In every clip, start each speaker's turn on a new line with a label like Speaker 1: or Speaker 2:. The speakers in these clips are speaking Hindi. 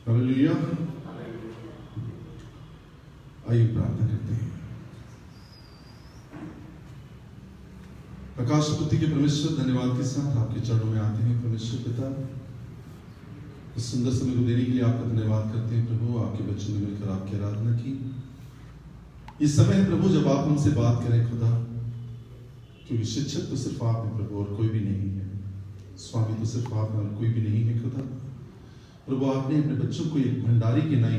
Speaker 1: हालेलुया। आइए प्रार्थना करते हैं। आकाशपति के परमेश्वर, धन्यवाद के साथ आपके चरणों में आते हैं परमेश्वर पिता। इस सुंदर समय को देने के लिए आपका धन्यवाद करते हैं प्रभु। आपके बच्चों ने मिलकर आपकी आराधना की। ये समय है प्रभु जब आप हमसे बात करें खुदा, क्योंकि शिक्षक तो सिर्फ आप हैं प्रभु और कोई भी नहीं है। स्वामी तो सिर्फ आप हैं और कोई भी नहीं है खुदा। प्रभु आपने अपने बच्चों को एक भंडारी की नई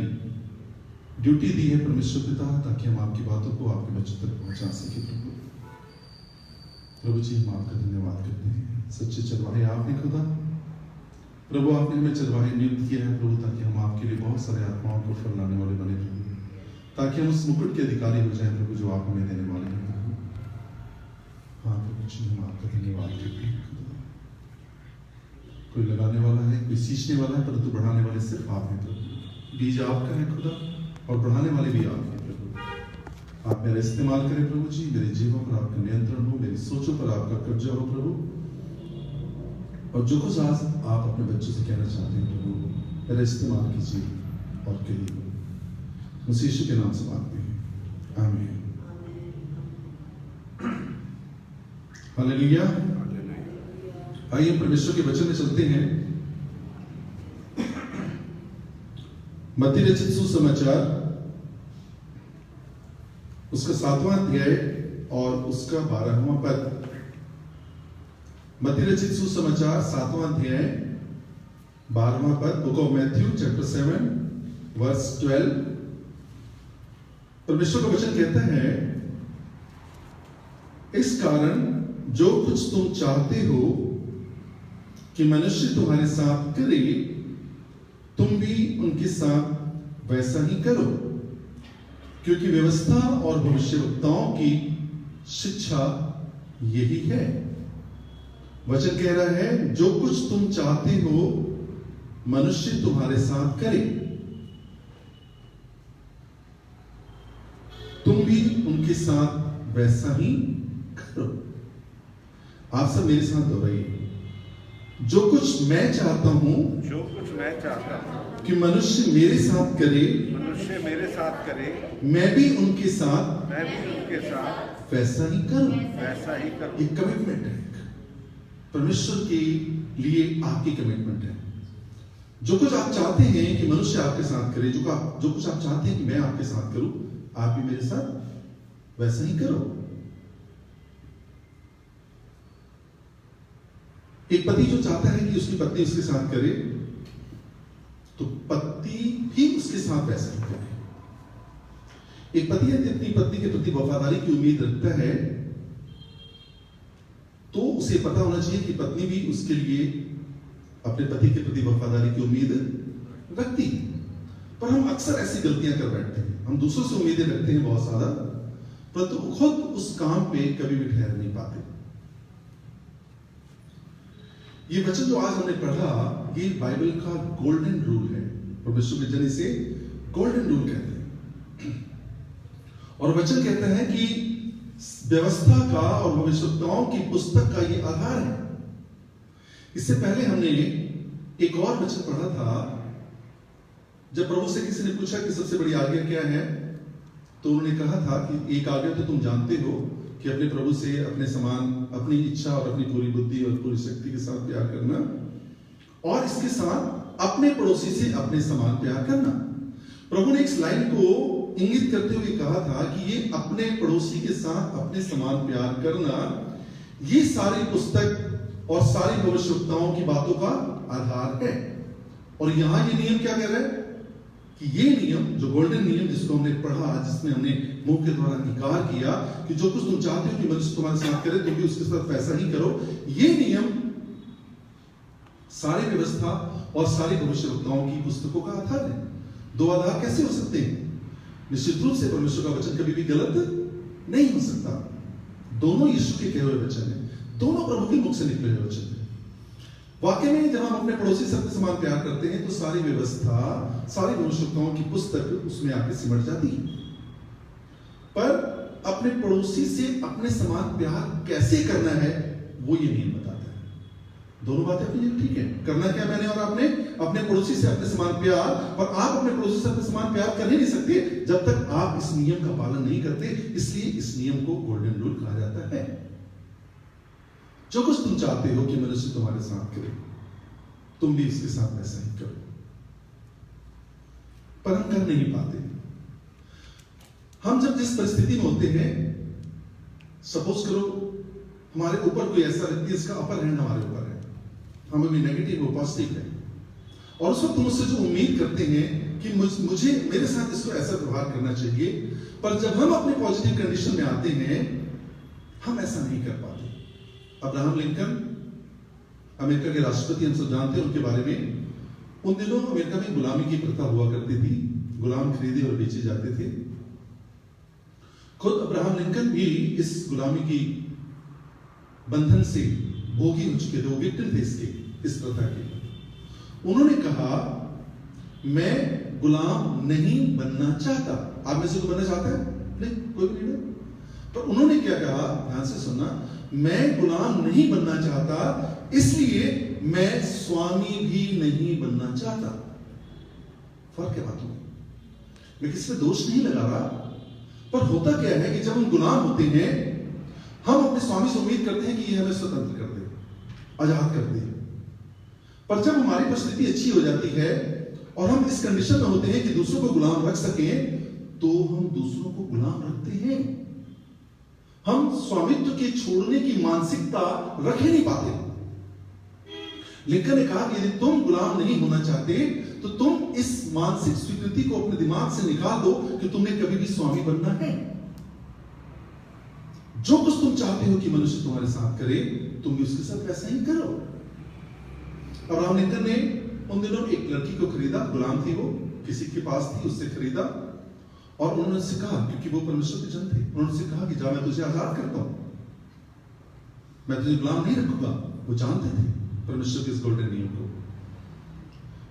Speaker 1: ड्यूटी दी है परमेश्वर पिता, ताकि हम आपकी बातों को आपके बच्चों तक पहुंचा सके प्रभु। प्रभु जी हम आपका धन्यवाद करते हैं। सच्चे चरवाहे आप हैं खुदा। प्रभु आपने हमें चरवाहे नियुक्त किया है प्रभु, ताकि हम आपके लिए बहुत सारे आत्माओं को फल लाने वाले बने प्रभु, ताकि हम उस मुकुट के अधिकारी हो जाएं प्रभु जो आप हमें देने वाले हैं प्रभु। हाँ प्रभु जी हम आपका धन्यवाद करते हैं खुदा। कोई लगाने वाला है, कोई सींचने वाला है, परंतु बढ़ाने वाले सिर्फ आप हैं प्रभु। बीज आपका है खुदा और बढ़ाने वाले भी आप हैं प्रभु। आप मेरा इस्तेमाल करें प्रभु जी। मेरे जीवन पर आपका नियंत्रण हो, मेरी सोचों पर आपका कब्जा हो प्रभु। और जो कुछ आज आप अपने बच्चों से कहना चाहते हैं प्रभु, मेरा इस्तेमाल कीजिए और कहिए। मसीह यीशु के नाम से मांगते हैं, आमीन। हालेलुया। आइए परमेश्वर के वचन में चलते हैं। मत्ती रचित सुसमाचार उसका 7वां अध्याय और उसका 12वां पद। मत्ती रचित सुसमाचार 7वां अध्याय 12वां पद। Book of Matthew chapter 7 verse 12। परमेश्वर का वचन कहता है, इस कारण जो कुछ तुम चाहते हो कि मनुष्य तुम्हारे साथ करे, तुम भी उनके साथ वैसा ही करो, क्योंकि व्यवस्था और भविष्यवक्ताओं की शिक्षा यही है। वचन कह रहा है, जो कुछ तुम चाहते हो मनुष्य तुम्हारे साथ करे, तुम भी उनके साथ वैसा ही करो। आप सब मेरे साथ दोहराइए, जो कुछ मैं चाहता हूं,
Speaker 2: जो कुछ मैं चाहता हूं
Speaker 1: कि मनुष्य मेरे साथ करे,
Speaker 2: मनुष्य मेरे साथ करे,
Speaker 1: मैं भी उनके साथ वैसा ही करूं।
Speaker 2: वैसा ही करूं।
Speaker 1: एक कमिटमेंट है, परमेश्वर के लिए आपकी कमिटमेंट है। जो कुछ आप चाहते हैं कि मनुष्य आपके साथ करे, जो कुछ आप चाहते हैं कि मैं आपके साथ करूं, आप भी मेरे साथ वैसा ही करो। एक पति जो चाहता है कि उसकी पत्नी उसके साथ करे, तो पति भी उसके साथ वैसा ही करे। एक पति यदि अपनी पत्नी के प्रति वफादारी की उम्मीद रखता है, तो उसे पता होना चाहिए कि पत्नी भी उसके लिए अपने पति के प्रति वफादारी की उम्मीद रखती है। पर हम अक्सर ऐसी गलतियां कर बैठते हैं। हम दूसरों से उम्मीदें रखते हैं बहुत ज्यादा, परंतु खुद उस काम पे कभी भी ठहर नहीं पाते। ये वचन जो आज हमने पढ़ा, ये बाइबल का गोल्डन रूल है। परमेश्वर के जन इसे गोल्डन रूल कहते हैं। और वचन कहता है कि व्यवस्था का और भविष्यवक्ताओं की पुस्तक का ये आधार है। इससे पहले हमने एक और वचन पढ़ा था, जब प्रभु से किसी ने पूछा कि सबसे बड़ी आज्ञा क्या है, तो उन्होंने कहा था कि एक आज्ञा तो तुम जानते हो कि अपने प्रभु से अपने समान, अपनी इच्छा और अपनी पूरी बुद्धि और पूरी शक्ति के साथ प्यार करना, और इसके साथ अपने पड़ोसी से अपने समान प्यार करना। प्रभु ने इस लाइन को इंगित करते हुए कहा था कि ये अपने पड़ोसी के साथ अपने समान प्यार करना, ये सारी पुस्तक और सारी भविष्यवक्ताओं की बातों का आधार है। और यहां ये नियम क्या कह रहा है कि ये नियम, जो गोल्डन नियम जिसको हमने पढ़ा, जिसमें हमने मुंह के द्वारा अंगीकार किया कि जो कुछ तुम चाहते हो कि मनुष्य तुम्हारे साथ करे, तुम भी उसके साथ वैसा ही करो, ये नियम सारी व्यवस्था और सारी भविष्यवक्ताओं की पुस्तकों का आधार है। दो आधार कैसे हो सकते हैं? निश्चित रूप से परमेश्वर का वचन कभी भी गलत नहीं हो सकता। दोनों यीशु के कहे हुए वचन है, दोनों प्रभु के मुख से निकले हुए वचन है। वाकई में जब हम अपने पड़ोसी से अपने समान प्यार करते हैं, तो सारी व्यवस्था, सारी भविष्यवक्ताओं की पुस्तक उसमें आके सिमट जाती है। पर अपने पड़ोसी से अपने समान प्यार कैसे करना है, वो ये नियम बताता है। दोनों बातें अपनी जगह ठीक है। करना क्या मैंने और आपने? अपने पड़ोसी से अपने समान प्यार, पर आप अपने पड़ोसी से अपने समान प्यार कर ही नहीं सकते जब तक आप इस नियम का पालन नहीं करते। इसलिए इस नियम को गोल्डन रूल कहा जाता है। जो कुछ तुम चाहते हो कि मनुष्य तुम्हारे साथ करे, तुम भी उसके साथ वैसा ही करो, पर हम कर नहीं पाते। हम जब जिस परिस्थिति में होते हैं, सपोज करो हमारे ऊपर कोई ऐसा व्यक्ति जिसका अपर हैंड हमारे ऊपर है, हम अभी नेगेटिव और पॉजिटिव है, और उस वक्त तुम उससे जो उम्मीद करते हैं कि मुझे मेरे साथ इसको ऐसा व्यवहार करना चाहिए, पर जब हम अपने पॉजिटिव कंडीशन में आते हैं हम ऐसा नहीं कर पाते। अब्राहम लिंकन अमेरिका के राष्ट्रपति, हम सब जानते हैं उनके बारे में। उन दिनों अमेरिका में गुलामी की प्रथा हुआ करती थी, गुलाम खरीदे और बेचे जाते थे। खुद अब्राहम लिंकन भी इस गुलामी की बंधन से भोगी हो चुके थे, वो विक्टिम थे इस प्रथा के। उन्होंने कहा मैं गुलाम नहीं बनना चाहता। आप में से कोई बनना चाहता है? नहीं, कोई भी नहीं। पर उन्होंने क्या कहा, ध्यान से सुनना, मैं गुलाम नहीं बनना चाहता, इसलिए मैं स्वामी भी नहीं बनना चाहता। फर्क है बातों में। मैं किसी पे दोष नहीं लगा रहा, पर होता क्या है कि जब हम गुलाम होते हैं, हम अपने स्वामी से उम्मीद करते हैं कि ये हमें स्वतंत्र कर दे, आजाद कर दे। पर जब हमारी परिस्थिति अच्छी हो जाती है और हम इस कंडीशन में होते हैं कि दूसरों को गुलाम रख सकें, तो हम दूसरों को गुलाम रखते हैं। हम स्वामित्व के छोड़ने की मानसिकता रख ही नहीं पाते। लिंकन ने कहा कि यदि तुम गुलाम नहीं होना चाहते तो तुम इस मानसिक स्वीकृति को अपने दिमाग से निकाल दो कि तुमने कभी भी स्वामी बनना है। जो कुछ तुम चाहते हो कि मनुष्य तुम्हारे साथ करे, तुम भी उसके साथ वैसा ही करो। अब्राहम लिंकन ने उन दिनों एक लड़की को खरीदा, गुलाम थी वो, किसी के पास थी, उससे खरीदा, और उन्होंने उससे कहा, क्योंकि वो परमेश्वर के जन थे, उन्होंने उससे कहा कि जा मैं तुझे आजाद करता हूं, मैं तुझे गुलाम नहीं रखूंगा। वो जानते थे परमेश्वर के इस गोल्डन नियम को।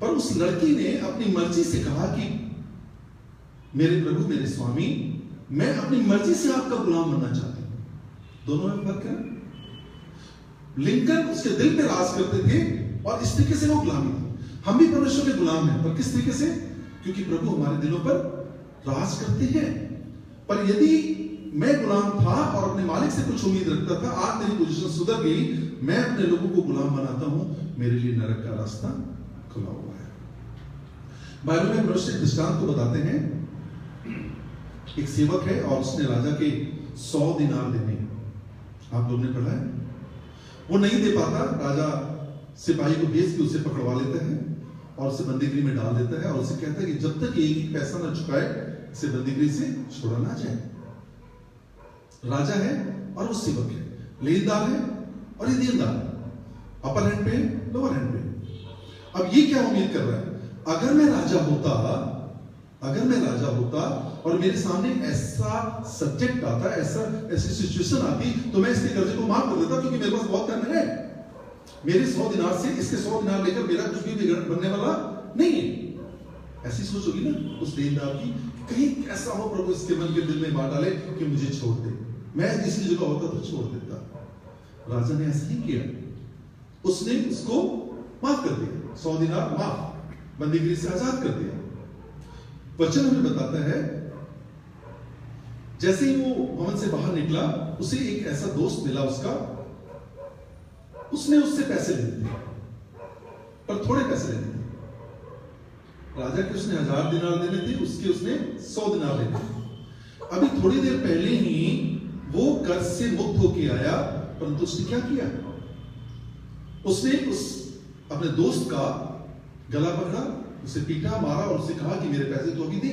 Speaker 1: पर उस लड़की ने अपनी मर्जी से कहा कि मेरे प्रभु, मेरे स्वामी, मैं अपनी मर्जी से आपका गुलाम बनना चाहती हूं। दोनों में फर्क है। लिंकन उसके दिल पे राज करते थे और इस तरीके से वो गुलामी थी। हम भी परमेश्वर के गुलाम हैं, पर किस तरीके से? क्योंकि प्रभु हमारे दिलों पर राज करते हैं। पर यदि मैं गुलाम था और अपने मालिक से कुछ उम्मीद रखता था, आज मेरी पोजीशन सुधर गई, मैं अपने लोगों को गुलाम बनाता हूं, मेरे लिए नरक का रास्ता खुला हुआ है। बाइबल में परमेश्वर दृष्टांत को बताते हैं। एक सेवक है और उसने राजा के 100 दिनार देने, आप लोग ने पढ़ा है, वो नहीं दे पाता। राजा सिपाही को भेज के उसे पकड़वा लेता है और उसे बंदीगृह में डाल देता है और उसे कहता है कि जब तक एक एक पैसा ना चुकाए, इसे बंदीगृह से छोड़ा ना जाए। राजा है और वो सेवक है, लेनदार है और ये देनदार है, अपर हैंड पे, लोअर हैंड पे। अब ये क्या उम्मीद कर रहा है, अगर मैं राजा होता और मेरे सामने ऐसा सब्जेक्ट आता, ऐसी सिचुएशन आती, तो मैं इसके कर्जे को माफ कर देता, क्योंकि मेरे पास बहुत धन है। मेरे 100 दिनार से इसके 100 दिनार लेकर मेरा कुछ भी बनने वाला नहीं है। ऐसी सोच होगी ना उस देनदार की, कहीं ऐसा हो प्रभु इसके मन के दिल में बात डाले कि मुझे छोड़ दे, मैं इसकी जगह होता तो छोड़ देता। राजा ने ऐसा नहीं किया, उसने उसको माफ कर दिया, 100 दिनार माफ, बंदीगृह से आजाद कर दिया। वचन हमें बताता है, जैसे ही वो भवन से बाहर निकला, उसे एक ऐसा दोस्त मिला उसका, उसने उससे पैसे ले लिए, पर थोड़े पैसे लेने थे। राजा के उसने 1000 दिनार देने थे, उसके उसने 100 दिनार लेने थे। अभी थोड़ी देर पहले ही वो कर्ज से मुक्त होके आया, परंतु उसने क्या किया, उसने उस अपने दोस्त का गला पकड़ा, उसे पीटा, मारा और उससे कहा कि मेरे पैसे तो अभी दे।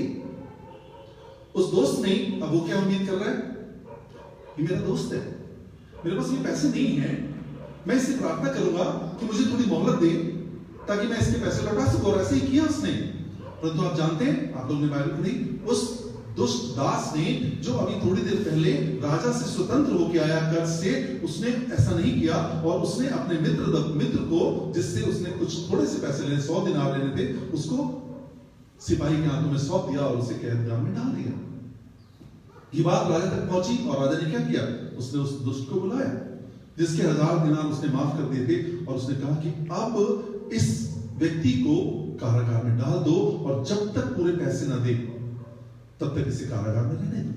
Speaker 1: उस दोस्त ने, अब वो क्या उम्मीद कर रहा है कि मेरा दोस्त है, मेरे पास ये पैसे नहीं है, मैं इससे प्रार्थना करूंगा कि मुझे थोड़ी मोहलत दे ताकि मैं इसके पैसे लौटा सकूं, और ऐसे ही किया उसने। परंतु आप जानते हैं, आप लोगों ने बाइबल पढ़ी, उस दुष्ट दास ने जो अभी थोड़ी देर पहले राजा से स्वतंत्र होकर आया कर्ज से, उसने ऐसा नहीं किया और उसने अपने मित्र को, जिससे उसने कुछ थोड़े से पैसे लेने, 100 दिनार लेने थे, उसको सिपाही के हाथों में सौंप दिया और उसे कैदगाह में डाल दिया। ये बात राजा तक पहुंची और राजा ने क्या किया, उसने उस दुष्ट को बुलाया जिसके 1000 दिनार उसने माफ कर दिए थे, और उसने कहा कि अब इस व्यक्ति को कारागार में डाल दो और जब तक पूरे पैसे ना दे तब तक इसे कारागार में रहने दो।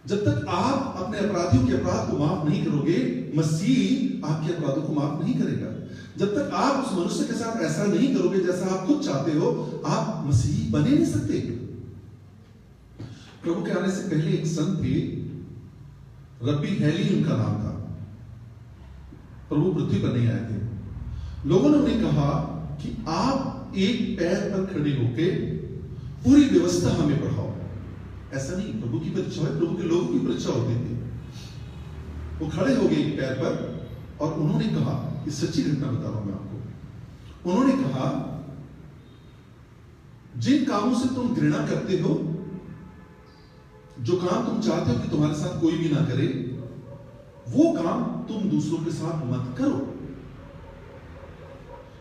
Speaker 1: जब तक आप अपने अपराधियों के अपराध को माफ नहीं करोगे, मसीह आपके अपराधों को माफ नहीं करेगा। जब तक आप उस मनुष्य के साथ ऐसा नहीं करोगे जैसा आप खुद चाहते हो, आप मसीह बने नहीं सकते। प्रभु के आने से पहले एक संत थे, रब्बी हैली उनका नाम था। प्रभु पृथ्वी पर नहीं आए थे। लोगों ने उन्हें कहा कि आप एक पैर पर खड़े होकर पूरी व्यवस्था हमें पढ़ाओ। ऐसा नहीं, प्रभु की परीक्षा है, प्रभु के लोगों की परीक्षा होती थी। वो खड़े हो गए एक पैर पर और उन्होंने कहा, इस सच्ची घटना बता रहा हूं मैं आपको। उन्होंने कहा, जिन कामों से तुम घृणा करते हो, जो काम तुम चाहते हो कि तुम्हारे साथ कोई भी ना करे, वो काम तुम दूसरों के साथ मत करो।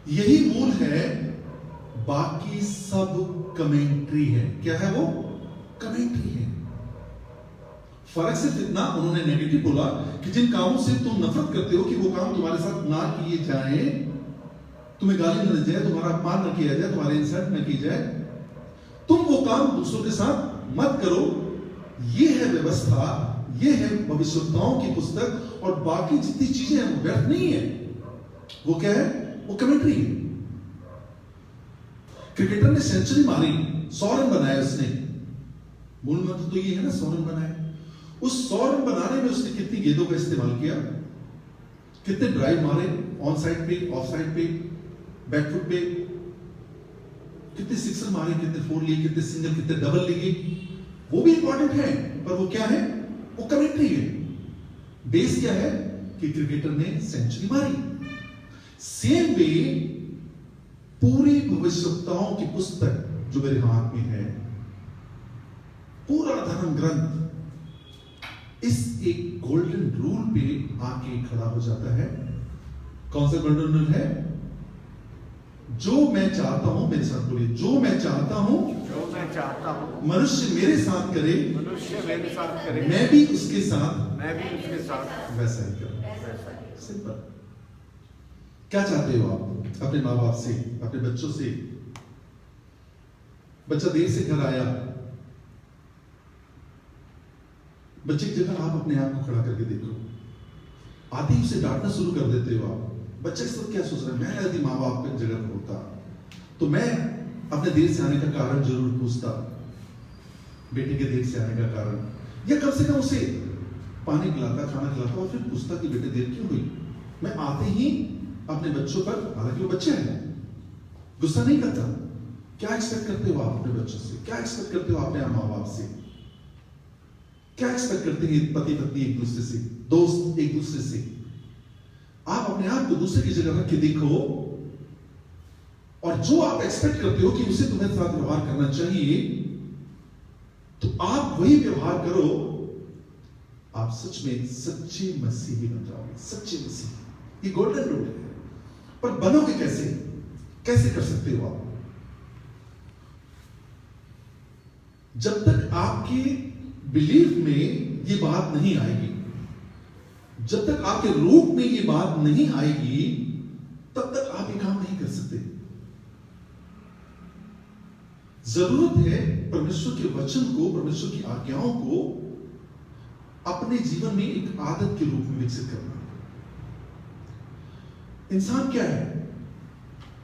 Speaker 1: यही मूल है, बाकी सब कमेंट्री है। क्या है वो? कमेंट्री है। फर्क सिर्फ इतना, उन्होंने नेगेटिव बोला कि जिन कामों से तुम नफरत करते हो कि वो काम तुम्हारे साथ ना किए जाए, तुम्हें गाली न दी जाए, तुम्हारा अपमान न किया जाए, तुम्हारे इंसल्ट न की जाए, तुम वो काम दूसरों के साथ मत करो। ये है व्यवस्था, ये है भविष्यवक्ताओं की पुस्तक, और बाकी जितनी चीजें हैं वो व्यर्थ नहीं है। वो क्या है? वो कमेंट्री है। क्रिकेटर ने सेंचुरी मारी, 100 रन बनाए उसने। मूल मंत्र तो ये है ना, 100 रन बनाए। उस 100 रन बनाने में उसने कितनी गेंदों का इस्तेमाल किया, कितने ड्राइव मारे, ऑन साइड पे, ऑफ साइड पे, बैकफुट पे, कितने सिक्सर मारे, कितने फोर लिए, कितने सिंगल, कितने डबल लिए, वो भी इंपॉर्टेंट है। पर वो क्या है? वो कमेंट्री है। बेस क्या है कि क्रिकेटर ने सेंचुरी मारी। सेम वे पूरी भविष्यवक्ताओं की पुस्तक जो मेरे हाथ में है, पूरा धर्म ग्रंथ इस एक गोल्डन रूल पे आके खड़ा हो जाता है। कौन सा गोल्डन रूल है? जो मैं चाहता हूं, मेरे साथ बोलिए, जो मैं चाहता हूं,
Speaker 2: जो मैं चाहता हूं
Speaker 1: मनुष्य मेरे साथ करे,
Speaker 2: मनुष्य मेरे साथ करे,
Speaker 1: मैं भी उसके साथ
Speaker 2: मैं भी उसके साथ
Speaker 1: वैसा ही करूं।
Speaker 2: वैसा ही।
Speaker 1: सिंपल। क्या चाहते हो आप अपने माँ बाप से, अपने बच्चों से? बच्चा देर से घर आया, बच्चे की जगह आप अपने आप को खड़ा करके देखो। आते ही उसे डांटना शुरू कर देते हो आप। बच्चा इस वक्त क्या सोच रहा है? मैं यदि माँ बाप की जगह पर होता तो मैं अपने देर से आने का कारण जरूर पूछता, बेटे के देर से आने का कारण, या कम से कम उसे पानी पिलाता, खाना खिलाता और फिर पूछता कि बेटे देर क्यों हुई। मैं आते ही अपने बच्चों पर, हालांकि वो बच्चे हैं, गुस्सा नहीं करता। क्या एक्सपेक्ट करते हो आप अपने बच्चों से? क्या एक्सपेक्ट करते हो अपने माँ बाप से? क्या एक्सपेक्ट करते हैं पति पत्नी एक दूसरे से, दोस्त एक दूसरे से? आप अपने आप को दूसरे की जगह रख के देखो, और जो आप एक्सपेक्ट करते हो कि उसे तुम्हारे साथ व्यवहार करना चाहिए, तो आप वही व्यवहार करो। आप सच में सच्चे मसीही बन जाओगे, सच्चे मसीही। ये गोल्डन रूल है। पर बनोगे कैसे? कैसे कर सकते हो आप? जब तक आपके बिलीफ में ये बात नहीं आएगी, जब तक आपके रूप में ये बात नहीं आएगी, तब तक आप ये काम नहीं कर सकते। जरूरत है परमेश्वर के वचन को, परमेश्वर की आज्ञाओं को अपने जीवन में एक आदत के रूप में विकसित करना। इंसान क्या है?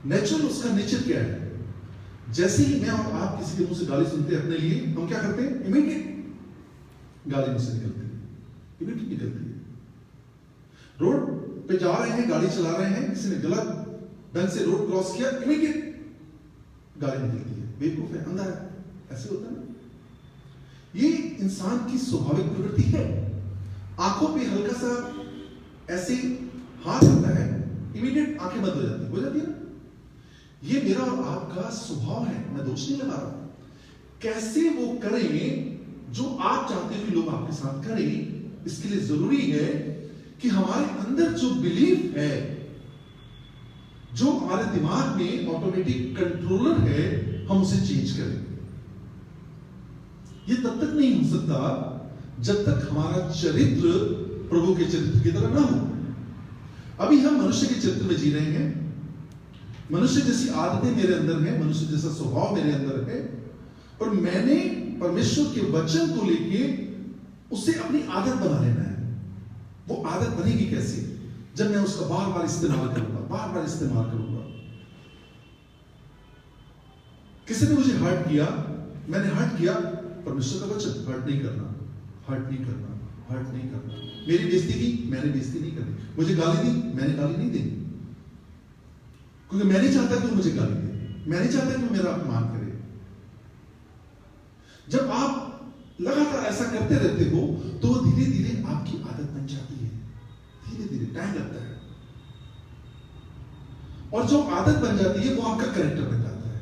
Speaker 1: नेचुरल, उसका नेचर क्या है? जैसे ही मैं और आप किसी के मुंह से गाली सुनते हैं अपने लिए, हम क्या करते हैं? इमीडिएट गाली मुंह से निकलती है, इमीडिएट निकलती है। रोड पे जा रहे हैं, गाड़ी चला रहे हैं, किसी ने गलत ढंग से रोड क्रॉस किया, इमीडिएट गाली निकलती है। बेवकूफ है, अंधा है, ऐसे होता है ना। ये इंसान की स्वाभाविक प्रवृत्ति है। आंखों पे हल्का सा ऐसे हाथ आता है, इमीडिएट आंखें बंद हो जाती है ना। ये मेरा और आपका स्वभाव है, मैं दोष नहीं लगा रहा। कैसे वो करें जो आप चाहते हो कि लोग आपके साथ करें, इसके लिए जरूरी है कि हमारे अंदर जो बिलीफ है, जो हमारे दिमाग में ऑटोमेटिक कंट्रोलर है, हम उसे चेंज करें। ये तब तक नहीं हो सकता जब तक हमारा चरित्र प्रभु के चरित्र की तरह ना हो। अभी हम मनुष्य के चरित्र में जी रहे हैं, मनुष्य जैसी आदतें मेरे अंदर है, मनुष्य जैसा स्वभाव मेरे अंदर है, पर मैंने परमेश्वर के वचन को लेके उसे अपनी आदत बना लेना है। वो आदत बनेगी कैसे? जब मैं उसका बार बार इस्तेमाल करूंगा, बार बार इस्तेमाल करूंगा। किसी ने मुझे हर्ट किया, मैंने हर्ट किया, परमेश्वर का वचन, हर्ट नहीं करना, हर्ट नहीं करना, हर्ट नहीं करना। मेरी बेइज्जती की, मैंने बेइज्जती नहीं करनी। मुझे गाली दी, मैंने गाली नहीं देनी, क्योंकि मैं नहीं चाहता कि वो मुझे गाली दे, मैं नहीं चाहता कि वो मेरा अपमान करे। जब आप लगातार ऐसा करते रहते हो तो धीरे धीरे आपकी आदत बन जाती है, धीरे धीरे टाइम लगता है, और जो आदत बन जाती है वो आपका कैरेक्टर बन जाता है।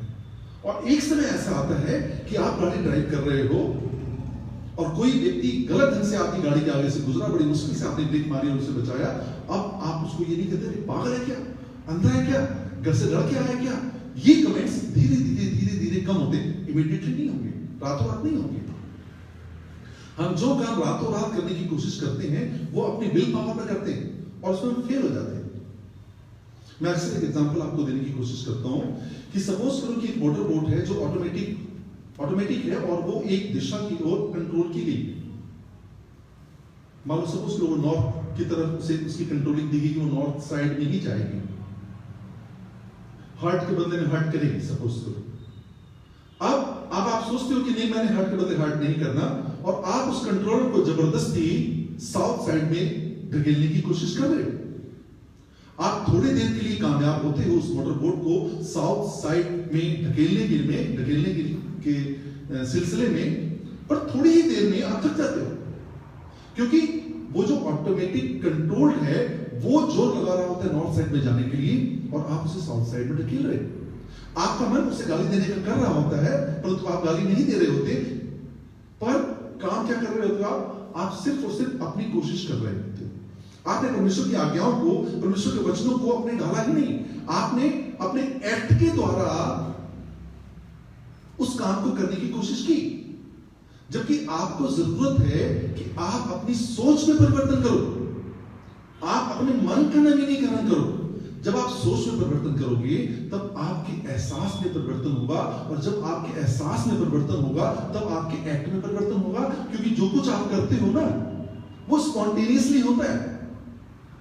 Speaker 1: और एक समय ऐसा आता है कि आप गाड़ी ड्राइव कर रहे हो और कोई व्यक्ति गलत ढंग से आपकी गाड़ी के आगे से गुजरा, बड़ी मुश्किल से आपने ब्रेक मारी और उसे बचाया। अब आप उसको ये नहीं कहते पागल है क्या, अंधा है क्या, घर से डर के आया क्या। ये कमेंट्स धीरे धीरे धीरे धीरे कम होते, इमीडिएटली नहीं होंगे, रातों रात नहीं होंगे। हम जो काम रातों रात करने की कोशिश करते हैं वो अपनी विल पावर में करते हैं और उसमें हम फेल हो जाते हैं। मैं अक्सर एक एग्जांपल आपको देने की कोशिश करता हूं कि सपोज करो कि एक मोटर बोट है जो ऑटोमेटिक है और वो एक दिशा की ओर कंट्रोल की गई। मान लो सपोज करो वो नॉर्थ की तरफ से उसकी कंट्रोलिंग दी गई कि वो नॉर्थ साइड में ही जाएगी, हार्ट के बदले में हार्ट करेगी सपोज करो। अब आप सोचते हो कि नहीं, मैंने हार्ट के बदले हार्ट नहीं करना, और आप उस कंट्रोलर को जबरदस्ती साउथ साइड में ढकेलने की कोशिश कर रहे हो। आप थोड़ी देर के लिए कामयाब होते हो उस मोटर बोट को साउथ साइड में ढकेलने के सिलसिले में, पर थोड़ी ही देर में आप थक जाते हो, क्योंकि वो जो ऑटोमेटिक कंट्रोल है वो जोर लगा रहा होता है नॉर्थ साइड में जाने के लिए और आप उसे साउथ साइड में ढकेल रहे हो। आपका मन उसे गाली देने का कर रहा होता है, परंतु आप गाली नहीं दे रहे होते, पर काम क्या कर रहे होते हो आप सिर्फ और सिर्फ अपनी कोशिश कर रहे होते हो। आपने परमेश्वर की आज्ञाओं को, परमेश्वर के वचनों को अपने ढाला ही नहीं, आपने अपने एक्ट के द्वारा उस काम को करने की कोशिश की, जबकि आपको जरूरत है कि आप अपनी सोच में परिवर्तन करो, आप अपने मन का नवीनीकरण करो। जब आप सोच में परिवर्तन करोगे तब आपके एहसास में परिवर्तन होगा, और जब आपके एहसास में परिवर्तन होगा तब आपके एक्ट में परिवर्तन होगा, क्योंकि जो कुछ आप करते हो ना वो स्पॉन्टेनियसली होता है,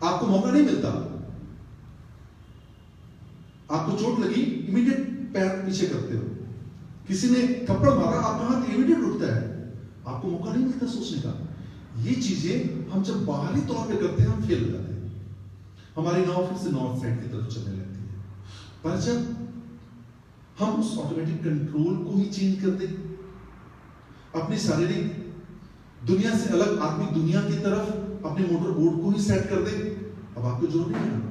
Speaker 1: आपको मौका नहीं मिलता। आपको चोट लगी, इमीडिएट पैर पीछे करते हो, किसी ने थप्पड़ मारा, आपका हाथ इमीडिएट उठता है, आपको मौका नहीं मिलता सोचने का। ये चीजें हम जब बाहरी तौर पे करते हैं हम फेल हो जाते हैं, हमारी नाव फिर से नॉर्थ साइड की तरफ चलने लगती है। पर जब हम उस ऑटोमेटिक कंट्रोल को ही चेंज कर दें, अपनी शारीरिक दुनिया से अलग आत्मिक दुनिया की तरफ अपने मोटर बोट को ही सेट कर दें, अब आपको जोर नहीं करना।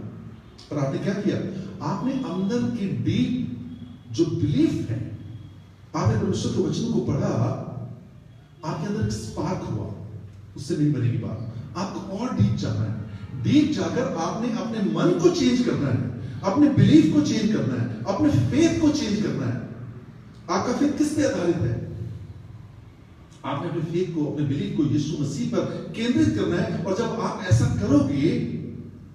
Speaker 1: पर आपने क्या किया, आपने अंदर की डीप जो बिलीफ है, आपने परमेश्वर के वचनों को पढ़ा, आपके अंदर एक स्पार्क हुआ, उससे नहीं बनेगी बात, आपको और डीप जाना है। डीप जाकर आपने अपने मन को चेंज करना है, अपने बिलीफ को चेंज करना है, अपने फेथ को चेंज करना है। आपका फेथ किस पे आधारित है? आपने अपने फेथ को, अपने बिलीफ को यीशु मसीह पर केंद्रित करना है, और जब आप ऐसा करोगे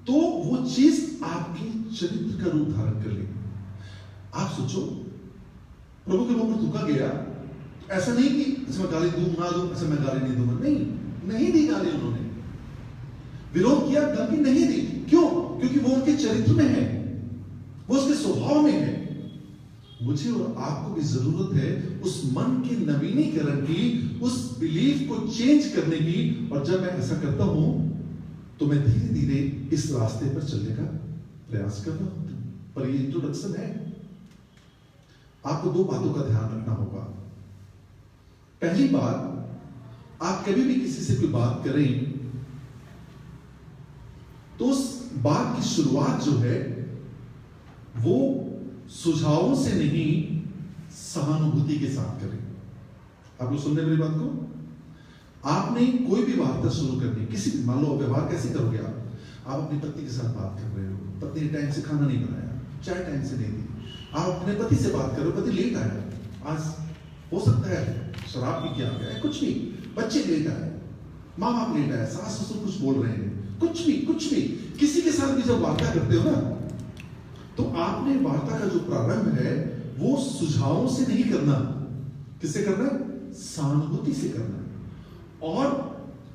Speaker 1: तो वो चीज आपकी चरित्र का रूप धारण कर लेगी। आप सोचो, प्रभु के मुंह पर थूका गया, ऐसा नहीं कि अच्छा मैं गाली दूं ना दूं, अच्छा मैं गाली नहीं दूंगा, नहीं दी गाली, उन्होंने विरोध किया, गलती नहीं दी। क्यों? क्योंकि वो उनके चरित्र में है, वो उसके स्वभाव में है। मुझे और आपको भी जरूरत है उस मन के नवीनीकरण की, उस बिलीफ को चेंज करने की, और जब मैं ऐसा करता हूं तो मैं धीरे धीरे इस रास्ते पर चलने का प्रयास कर रहा हूं। पर ये इंट्रोडक्शन है, आपको दो बातों का ध्यान रखना होगा। पहली बात, आप कभी भी किसी से कोई बात करें तो उस बात की शुरुआत जो है वो सुझावों से नहीं, सहानुभूति के साथ करें। आप लोग सुन रहे मेरी बात को? आपने कोई भी वार्ता शुरू करनी, किसी भी, मान लो व्यवहार कैसे करोगे आप अपनी पत्नी के साथ बात कर रहे हो, पत्नी ने टाइम से खाना नहीं बनाया, चाय टाइम से नहीं दी, आप अपने पति से बात करो, पति लेट आया, आज हो सकता है शराब पी के आ गया है, कुछ नहीं, बच्चे लेट आए, माँ बाप लेट आए, सास ससुर कुछ बोल रहे हैं, कुछ भी किसी के साथ भी जब वार्ता करते हो ना, तो आपने वार्ता का जो प्रारंभ है वो सुझावों से नहीं करना। किससे करना? सहानुभूति से करना। और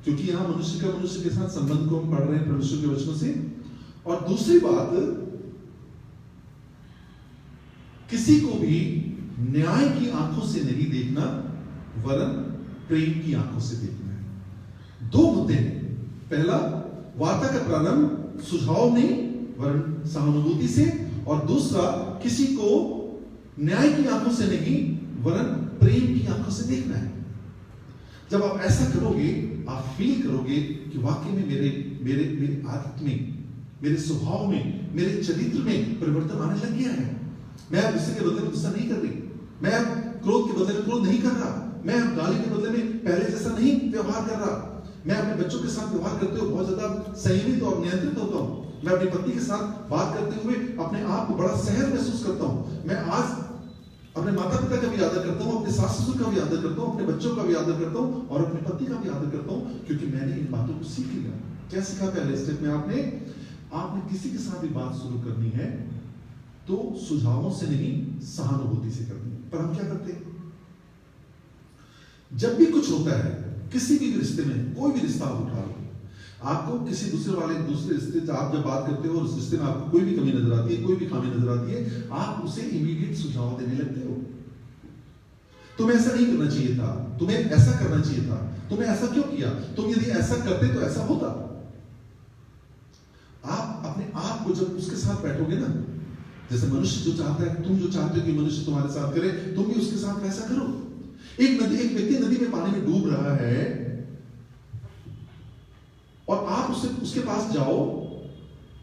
Speaker 1: क्योंकि यहां मनुष्य का मनुष्य के साथ संबंध को हम पढ़ रहे हैं परमेश्वर के वचनों से। और दूसरी बात, किसी को भी न्याय की आंखों से नहीं देखना वरन प्रेम की आंखों से देखना है। दो मुद्दे हैं। पहला, वार्ता का प्रारंभ सुझाव नहीं वरन सहानुभूति से, और दूसरा, किसी को न्याय की आंखों से नहीं वरन प्रेम की आंखों से देखना है। जब आप ऐसा करोगे, आप फील करोगे कि वाकई में मेरे आदत में, मेरे स्वभाव में, मेरे चरित्र में परिवर्तन आने लग गया है। मैं अब गुस्से के बदले में गुस्सा नहीं कर रही, मैं अब क्रोध के बदले में क्रोध नहीं कर रहा, मैं अब गाली के बदले में पहले जैसा नहीं व्यवहार कर रहा, मैं अपने बच्चों के साथ व्यवहार करते हुए बहुत ज्यादा संयमित और नियंत्रित होता हूं, मैं अपनी पत्नी के साथ बात करते हुए अपने आप को बड़ा सहज महसूस करता हूं, मैं आज अपने माता पिता का भी आदर करता हूं, अपने सास ससुर का भी आदर करता हूं, अपने बच्चों का भी आदर करता हूं और अपने पति का भी आदर करता हूं, क्योंकि मैंने इन बातों को सीख लिया। क्या सीखा? पहले स्टेप में आपने किसी के साथ भी बात शुरू करनी है तो सुझावों से नहीं, सहानुभूति से करनी है। पर हम क्या करते हैं? जब भी कुछ होता है, किसी भी रिश्ते में, कोई भी रिश्ता आप उठा लो, आपको किसी दूसरे रिश्ते से आप जब बात करते हो और उस रिश्ते में आपको कोई भी कमी नजर आती है, कोई भी खामी नजर आती है, आप उसे इमीडिएट सुझाव देने लगते हो। तुम्हें ऐसा नहीं करना चाहिए था, तुम्हें ऐसा करना चाहिए था, तुमने ऐसा क्यों किया, तुम यदि ऐसा करते तो ऐसा होता। आप अपने आप को जब उसके साथ बैठोगे ना, जैसे मनुष्य जो चाहता है, तुम जो चाहते हो कि मनुष्य तुम्हारे साथ करे, तुम भी उसके साथ वैसा करो। एक व्यक्ति नदी में पानी में डूब रहा है और आप उसके पास जाओ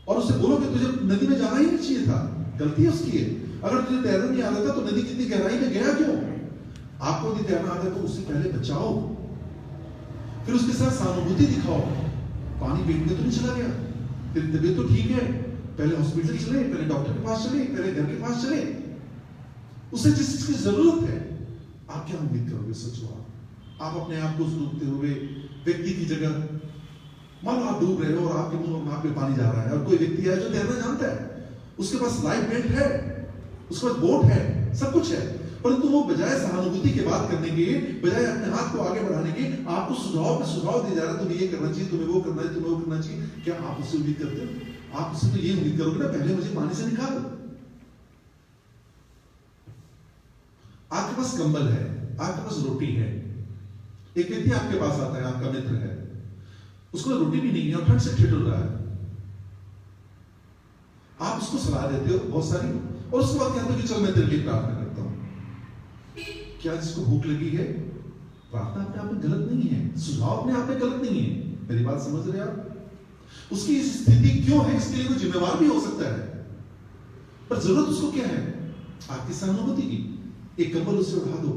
Speaker 1: और उससे बोलो कि तुझे नदी में जाना ही नहीं चाहिए था, गलती है उसकी है। अगर तुझे तैरना नहीं आता था तो नदी कितनी गहराई में गया क्यों? आपको यदि तैरना आता है तो उससे पहले बचाओ, फिर उसके साथ सहानुभूति दिखाओ। पानी पेट में तो नहीं चला गया, फिर तबीयत तो ठीक है, पहले हॉस्पिटल चले, पहले डॉक्टर के पास चले, पहले घर के पास चले। उसे जिस चीज की जरूरत है, आप क्या उम्मीद करोगे? सोचो, आप अपने आप को डूबते हुए व्यक्ति की जगह, मान लो आप डूब रहे हो और आपके मुंह में पे पानी जा रहा है और कोई व्यक्ति है जो तैरना जानता है, उसके पास लाइफ बेल्ट है, उसके पास बोट है, सब कुछ है, परंतु वो बजाय सहानुभूति की बात करने के, बजाय अपने हाथ को आगे बढ़ाने के, आपको सुझाव दिया जा रहा है, तुम्हें ये करना चाहिए, तुम्हें वो करना चाहिए, तुम्हें वो करना चाहिए। क्या आप उससे उम्मीद करते हो? आप उससे तो ये उम्मीद करोगे ना, पहले मुझे पानी से निकाल। आपके पास कंबल है, आपके पास रोटी है, एक व्यक्ति आपके पास आता है, आपका मित्र है, उसको रोटी भी नहीं है और ठंड से ठिठुर रहा है, आप उसको सलाह देते हो बहुत सारी, और उसके बाद कहते हो कि चल मैं तेरे लिए प्रार्थना करता हूं। क्या जिसको भूख लगी है, प्रार्थना अपने आप में गलत नहीं है, सुझाव अपने आप में गलत नहीं है, मेरी बात समझ रहे आप? उसकी इस स्थिति क्यों है, इसके लिए कोई जिम्मेवार भी हो सकता है, पर जरूरत उसको क्या है? आपकी सहानुभूति की। एक कंबल उसे उठा दो,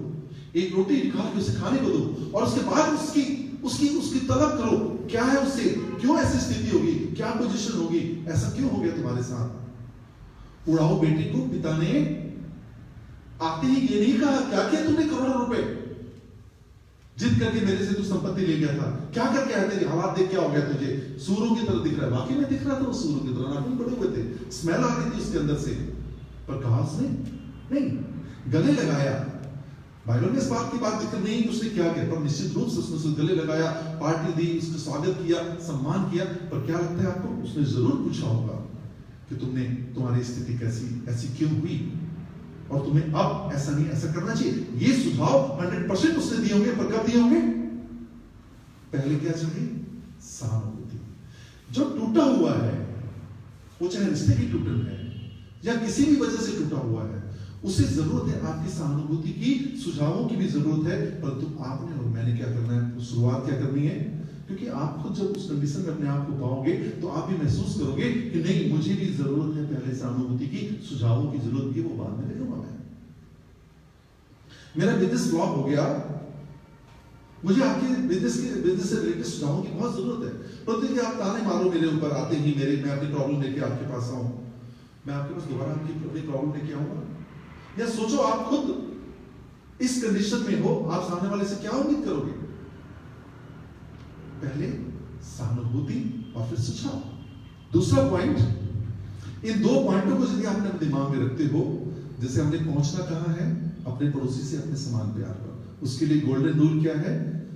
Speaker 1: एक रोटी निकाल के उसे खाने को दो, और उसके बाद उसकी तलब करो, क्या है उससे, क्यों ऐसी स्थिति होगी, क्या पोजीशन होगी, ऐसा क्यों हो गया तुम्हारे साथ? उड़ाओ बेटी को पिता ने आते ही ये नहीं कहा, क्या किया तुमने करोड़ों रुपए जिद करके मेरे से तू संपत्ति ले गया था, क्या करके आया, तेरे हालात देख क्या हो गया तुझे, सूरों की तरह दिख रहा है। वाकई में दिख रहा था वो सूरों की तरह, नाखून बड़े हुए थे, स्मेल आ रही थी उसके अंदर से, पर कहा उसने नहीं, गले लगाया। बाइबल में इस बात की बात जिक्र नहीं उसने क्या किया, पर निश्चित रूप से उसने उसे गले लगाया, पार्टी दी, उसका स्वागत किया, सम्मान किया। पर क्या लगता है आपको, उसने जरूर पूछा होगा कि तुम्हारी स्थिति कैसी, ऐसी क्यों हुई, और तुम्हें अब ऐसा नहीं, ऐसा करना चाहिए। ये सुझाव 100% उसने दिए होंगे, पर कब दिए होंगे? पहले क्या चाहिए? सहानुभूति। जो टूटा हुआ है, वो चाहे रिश्ते की टूटन है या किसी भी वजह से टूटा हुआ है, उसे जरूरत है आपकी सहानुभूति की, सुझावों की भी जरूरत है, परंतु आपने और मैंने क्या करना है, शुरुआत क्या करनी है? क्योंकि आप खुद जब उस कंडीशन में अपने आप को पाओगे तो आप भी महसूस करोगे कि नहीं, मुझे भी जरूरत है पहले सहानुभूति की, सुझावों की जरूरत की, वो बाद में देखूंगा मैं। मेरा बिजनेस फ्लॉप हो गया, मुझे आपके बिजनेस से रिलेटेड सुझावों की बहुत जरूरत है, परंतु यदि आप ताने मारो मेरे ऊपर आते ही, मैं अपनी प्रॉब्लम लेके आपके पास आऊं, मैं आपके पास दोबारा अपनी प्रॉब्लम लेके आऊंगा? या सोचो आप खुद इस कंडीशन में हो, आप सामने वाले से क्या उम्मीद करोगे? पहले सहानुभूति और फिर सुझाव। दूसरा पॉइंट, इन 2 पॉइंटों को यदि आपने अपने दिमाग में रखते हो, जैसे हमने पहुंचना कहां है? अपने पड़ोसी से अपने समान प्यार पर। उसके लिए गोल्डन रूल क्या है?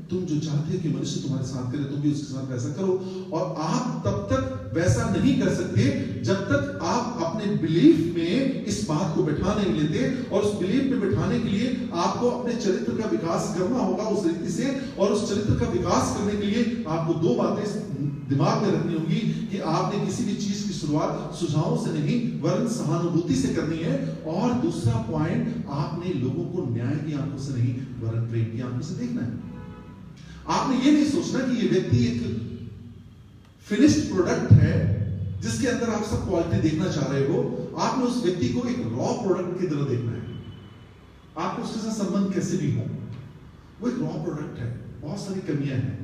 Speaker 1: तुम जो चाहते हो कि मनुष्य तुम्हारे साथ करे, तुम भी उसके साथ वैसा करो। और आप तब तक वैसा नहीं कर सकते जब तक आप अपने बिलीफ में इस बात को बैठा नहीं लेते। और उस बिलीफ में बैठाने के लिए आपको अपने चरित्र का विकास करना होगा उस रीति से। और उस चरित्र का विकास करने के लिए आपको 2 बातें दिमाग में रखनी होगी कि आपने किसी भी चीज की शुरुआत सुझावों से नहीं वरन सहानुभूति से करनी है। और दूसरा पॉइंट, आपने लोगों को न्याय की आंखों से नहीं वरन प्रेम की आंखों से देखना है। आपने ये नहीं सोचना कि ये व्यक्ति एक फिनिश्ड प्रोडक्ट है जिसके अंदर आप सब क्वालिटी देखना चाह रहे हो। आपने उस व्यक्ति को एक रॉ प्रोडक्ट की तरह देखना है। आपको उसके साथ संबंध कैसे भी हो, वो एक रॉ प्रोडक्ट है, बहुत सारी कमियां हैं।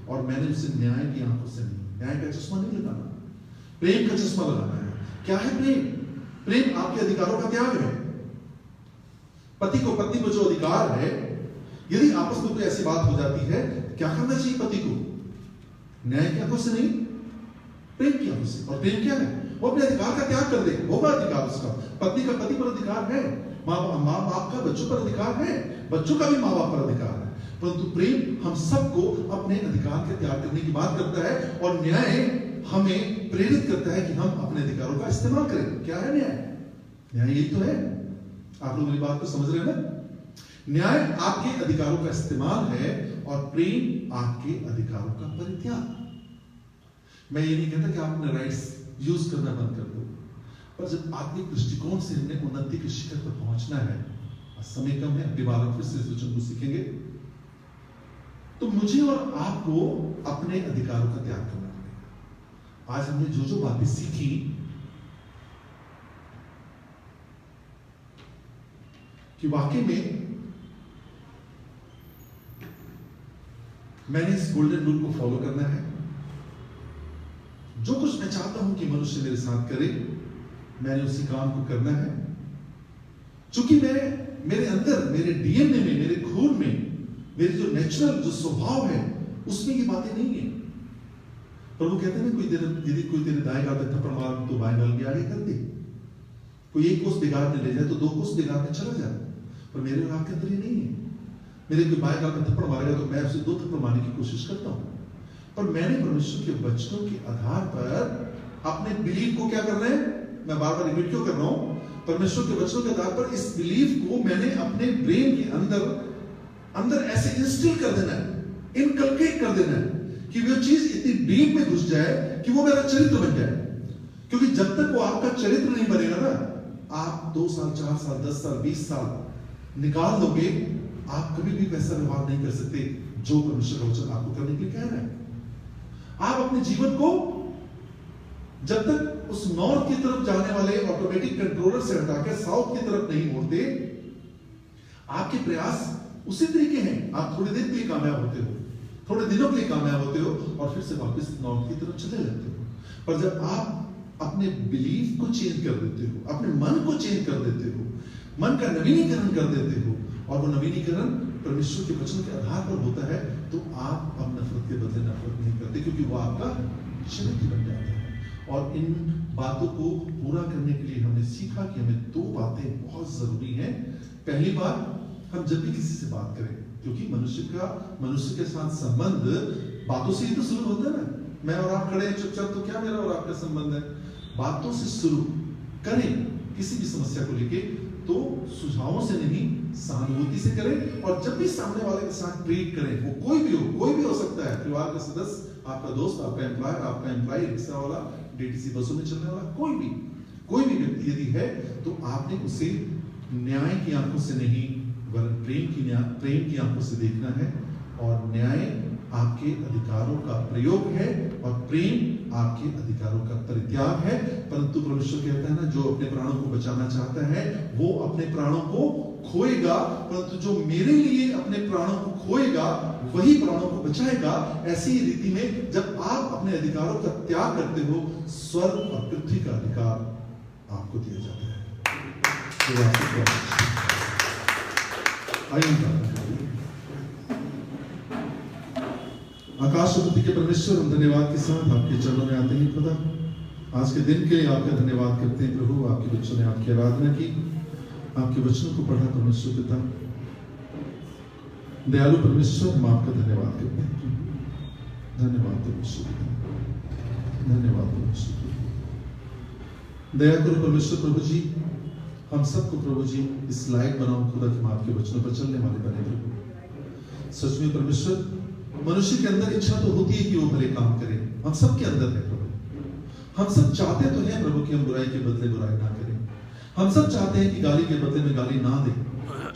Speaker 1: और मैंने उसे न्याय की आंखों से नहीं, न्याय का चश्मा नहीं लगाना, प्रेम का चश्मा लगाना है। क्या है प्रेम? प्रेम आपके अधिकारों का त्याग है। पति को पत्नी को जो अधिकार है, यदि आपस में कोई ऐसी बात हो जाती है, क्या करना चाहिए पति को? न्याय की आंखों से नहीं, प्रेम की आंखों से। और प्रेम क्या है? वो अपने अधिकार का त्याग कर दे, होगा अधिकार उसका। पत्नी का पति पर अधिकार है, माँ बाप का बच्चों पर अधिकार है, बच्चों का भी माँ बाप पर अधिकार है। परंतु प्रेम हम सबको अपने अधिकार के त्याग करने की बात करता है। और न्याय हमें प्रेरित करता है कि हम अपने अधिकारों का इस्तेमाल करें। क्या है न्याय? न्याय यही तो है। आप लोग मेरी बात को समझ रहे हैं ना? न्याय आपके अधिकारों का इस्तेमाल है और प्रेम आपके अधिकारों का परित्याग। मैं ये नहीं कहता कि आप अपने राइट्स यूज करना बंद कर दो, पर जब आत्मिक दृष्टिकोण से हमने उन्नति के शिखर पर पहुंचना है, समय कम है, अगली बार हम फिर से इस वचन को सीखेंगे, तो मुझे और आपको अपने अधिकारों का त्याग करना पड़ेगा। आज हमने जो जो बातें सीखी, कि वाकई में मैंने इस गोल्डन रूल को फॉलो करना है। जो कुछ मैं चाहता हूं कि मनुष्य मेरे साथ करे, मैंने उसी काम को करना है। चूंकि मैं मेरे अंदर, मेरे डीएनए में, मेरे खून में, मेरे जो नेचुरल जो स्वभाव है, उसमें ये बातें नहीं है। प्रभु कहते हैं यदि कोई तेरे दाएं गाल में थप्पड़ मार तो बाएं गाल भी आगे कर दे। कोई 1 कोस बिगाड़ने ले जाए तो 2 कोस बिगाड़ने चला जाए। पर मेरे और आपके अंदर ये नहीं है। मेरे कोई बाएं गाल में थप्पड़ मारेगा तो मैं उसे 2 थप्पड़ मारने की कोशिश करता हूं। पर मैंने परमेश्वर के वचनों के आधार पर अपने बिलीफ को क्या करना है? मैं बार बार रिपीट क्यों कर रहा हूं? परमेश्वर के वचनों के आधार पर इस बिलीफ को मैंने अपने ब्रेन के अंदर ऐसे इंस्टिल कर देना है, इनकलकेट कर देना है कि वो चीज इतनी डीप में घुस जाए कि वो मेरा चरित्र बन जाए। क्योंकि जब तक वो आपका चरित्र नहीं बनेगा ना, आप 2 साल, 4 साल, 10 साल, 20 साल निकाल दोगे, आप कभी भी वैसा व्यवहार नहीं कर सकते जो परमेश्वर का वचन आपको करने के लिए कह रहा है। आप अपने जीवन को जब तक उस नॉर्थ की तरफ जाने वाले ऑटोमेटिक कंट्रोलर से हटाकर साउथ की तरफ नहीं मोड़ते, आपके प्रयास उसी तरीके हैं। आप थोड़ी देर के लिए कामयाब होते हो, थोड़े दिनों के लिए कामयाब होते हो और फिर से वापस नॉर्थ की तरफ चले जाते हो। पर जब आप अपने बिलीफ को चेंज कर देते हो, अपने मन को चेंज कर देते हो, मन का नवीनीकरण कर देते हो, और वो नवीनीकरण परमेश्वर के वचन के आधार पर होता है, तो आप अब नफरत के बदले नफरत नहीं करते, क्योंकि वो आपका चरित्र बन जाता है। और इन बातों को पूरा करने के लिए हमने सीखा कि हमें 2 बातें बहुत जरूरी हैं। पहली बात, हम जब भी किसी से बात करें, क्योंकि मनुष्य के साथ संबंध बातों से ही तो शुरू होता है ना। मैं और आप खड़े हैं चुपचाप, तो क्या मेरा और आपका संबंध है? बातों से शुरू करें किसी भी समस्या को लेके, तो सुझावों से नहीं, सहानुभूति से करें। और जब भी सामने वाले के साथ ट्रीट करें, वो कोई भी हो सकता है, परिवार का सदस्य, आपका दोस्त, आपका एम्प्लॉयर, आपका एम्प्लॉय, रिक्शा वाला, डीटीसी बसों में चलने वाला, कोई भी व्यक्ति यदि है, तो आपने उसे न्याय की आंखों से नहीं वरन प्रेम की आंखों से देखना है। और न्याय आपके अधिकारों का प्रयोग है और प्रेम आपके अधिकारों का परित्याग है। परंतु परमेश्वर कहता है ना, जो अपने प्राणों को बचाना चाहता है वो अपने प्राणों को खोएगा, परंतु जो मेरे लिए अपने प्राणों को खोएगा वही प्राणों को बचाएगा। ऐसी रीति में जब आप अपने अधिकारों का त्याग करते हो, स्वर्ग और पृथ्वी का अधिकार आपको दिया जाता है। आकाश और पृथ्वी के परमेश्वर, हम धन्यवाद के साथ आपके चरणों में आते हैं खुदा। आज के दिन के लिए आपका धन्यवाद करते हैं प्रभु। आपके बच्चों ने आपकी आराधना की, आपके वचनों को पढ़ा परमेश्वर पिता। दयालु परमेश्वर, हम आपका धन्यवाद करते हैं प्रभु। धन्यवाद परमेश्वर पिता, धन्यवाद परमेश्वर प्रभु। दया करो परमेश्वर प्रभु जी, हम सबको प्रभु जी इस लायक बनाओ खुदा कि हम आपके वचनों पर चलने वाले बने प्रभु। सच में परमेश्वर, मनुष्य के अंदर इच्छा तो होती है कि वो भले काम करे, हम सबके अंदर है प्रभु। हम सब चाहते तो हैं प्रभु कि हम बुराई के बदले बुराई ना करें। हम सब चाहते हैं कि गाली के बदले में गाली ना दें,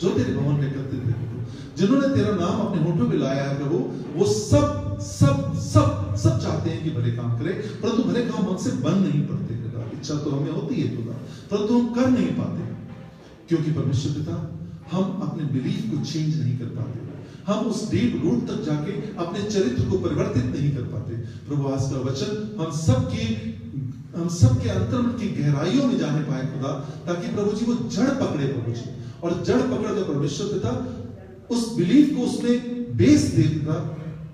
Speaker 1: जो तेरे भवन में करते थे प्रभु। जिन्होंने तेरा नाम अपने होठों पे लाया है प्रभु, वो सब सब सब सब चाहते हैं कि भले काम करे, परंतु भले काम हमसे बन नहीं पड़ते। इच्छा तो हमें होती है खुदा, परंतु हम कर नहीं पाते, क्योंकि परमेश्वर पिता हम अपने बिलीफ को चेंज नहीं कर पाते। हम उस डीप रूट तक जाके अपने चरित्र को परिवर्तित नहीं कर पाते। प्रभु आज का वचन हम सबके अंतर्मन की गहराइयों में जाने पाए खुदा, ताकि प्रभु जी वो जड़ पकड़े प्रभु जी, और जड़ पकड़ कर परमेश्वर पिता उस बिलीफ को उसमें बेस दे पिता,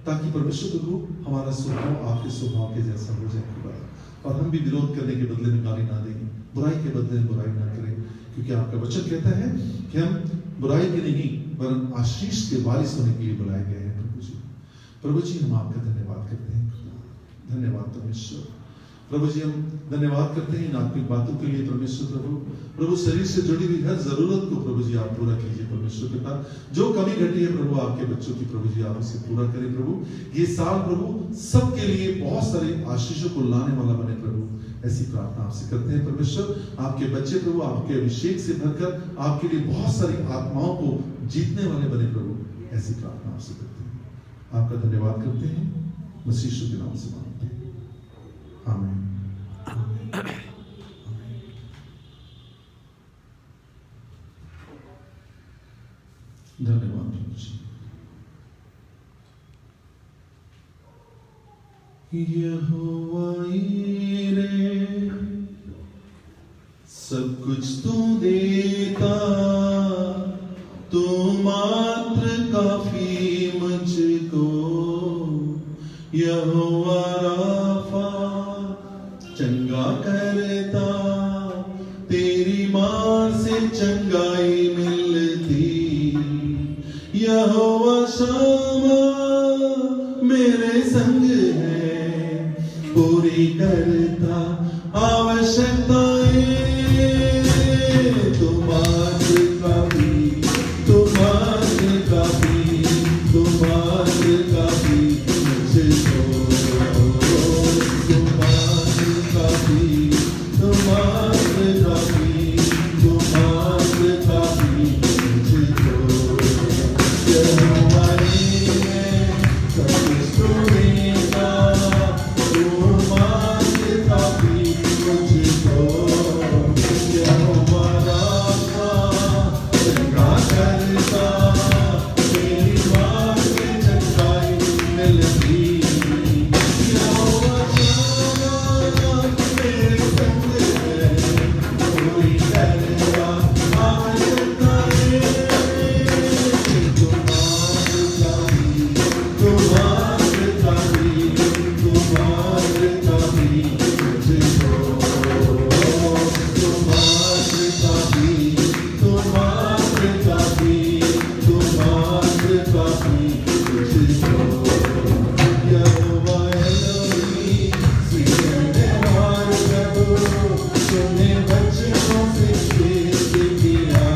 Speaker 1: ताकि परमेश्वर प्रभु हमारा स्वभाव आपके स्वभाव के जैसा हो जाए खुदा। और हम भी विरोध करने के बदले में गाली ना देंगे, बुराई के बदले में बुराई ना करें, क्योंकि आपका वचन कहता है कि हम बुराई के नहीं वरन आशीष के वारिस होने के लिए बुलाए गए हैं प्रभु जी। प्रभु जी हम आपका धन्यवाद करते हैं, धन्यवाद परमेश्वर। प्रभु जी हम धन्यवाद करते हैं इन आत्मिक बातों के लिए परमेश्वर प्रभु। प्रभु शरीर से जुड़ी हुई हर जरूरत को प्रभु जी आप पूरा कीजिए परमेश्वर पिता। जो कमी घटी है प्रभु आपके बच्चों की प्रभु जी आप उसे पूरा करें प्रभु। ये साल प्रभु सबके लिए बहुत सारे आशीषों को लाने वाला बने प्रभु, ऐसी प्रार्थना आपसे करते हैं परमेश्वर। आपके बच्चे प्रभु आपके अभिषेक से भरकर आपके लिए बहुत सारी आत्माओं को जीतने वाले बने प्रभु, ऐसी प्रार्थना आपसे करते हैं। आपका धन्यवाद करते हैं, मसीह यीशु के नाम से मांगते हैं, आमीन। धन्यवाद प्रभु जी। यहोवा ईरे सब कुछ तू देता, तू मात्र काफी मुझको। यहोवा राफा चंगा करता, तेरी मां से चंगाई मिलती। यहोवा शामा मेरे संग है, पूरी करता आवश्यकताएं। तुम्हारे काफी, तुम्हारे काफी, तुम्हारे काफी मुझको। तुम्हारे काफी, तुम्हारे काफी, तुम्हारे काफी मुझको। यहोवा है सब कुछ तू देता, तुम्हारे काफी मुझको। यहोवा राफा चंगा करता, तेरी मां से चंगाई मिलती। यहोवा शामा मेरे संग है, पूरी करता आवश्यकताएं। तुम्हारे काफी, तुम्हारे काफी, तुम्हारे काफी मुझको। तुम्हारे काफी, तुम्हारे काफी, तुम्हारे काफी मुझको। यहोवा एलोही सीनेवार प्रभु, तूने बच्चों से खेत किया।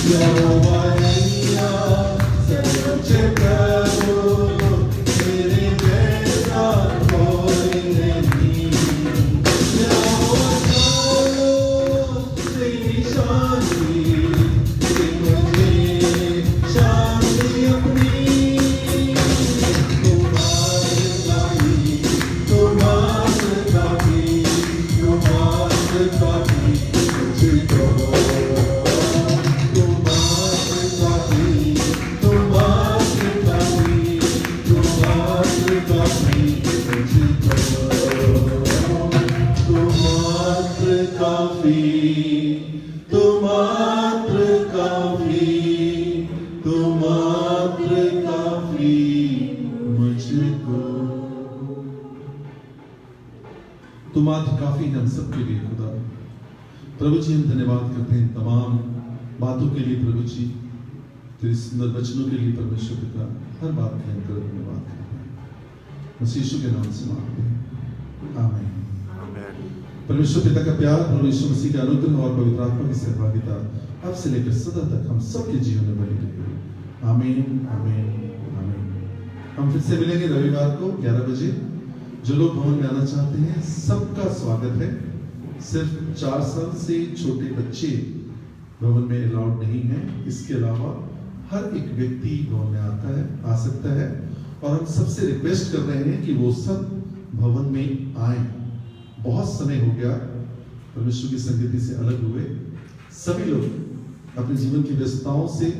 Speaker 1: यहोवा एलिया सर्वोच्च प्रभु, तेरे जैसा कोई नहीं। यहोवा शालो तेरी शांति दे मुझे, शांति अपनी। तुम्हारे काफी, तुम्हारे काफी, तुम्हारे काफी मुझको। तुम्हारे काफी, तुम्हारे काफी, तुम्हारे काफी मुझको। तुम्हारे काफी, तुम्हारे काफी, तुम्हारे काफी मुझको। तुम आज काफी है हम सबके लिए खुदा। प्रभु जी हम धन्यवाद करते हैं तमाम बातों के लिए प्रभु जी, तेरे सुंदर वचनों के लिए परमेश्वर पिता, हर बात के अंदर धन्यवाद करते हैं मसीह यीशु के नाम से मांगते हैं, आमीन। परमेश्वर पिता का प्यार, प्रभु यीशु मसीह का अनुग्रह और पवित्र आत्मा की सहभागिता अब से लेकर सदा तक हम सबके जीवन में बनी रहे, आमीन आमीन आमीन। हम फिर से मिलेंगे रविवार को 11 बजे। जो लोग भवन में आना चाहते हैं सबका स्वागत है। सिर्फ 4 साल से छोटे बच्चे भवन में अलाउड नहीं है, इसके अलावा हर एक व्यक्ति भवन में आ सकता है। और हम सबसे रिक्वेस्ट कर रहे हैं कि वो सब भवन में आए। बहुत समय हो गया परमेश्वर की संगति से अलग हुए। सभी लोग अपने जीवन की व्यस्तताओं से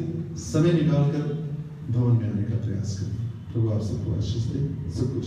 Speaker 1: समय निकालकर भवन में आने का प्रयास करें। प्रभु आप सबको आशीष दे, सब कुछ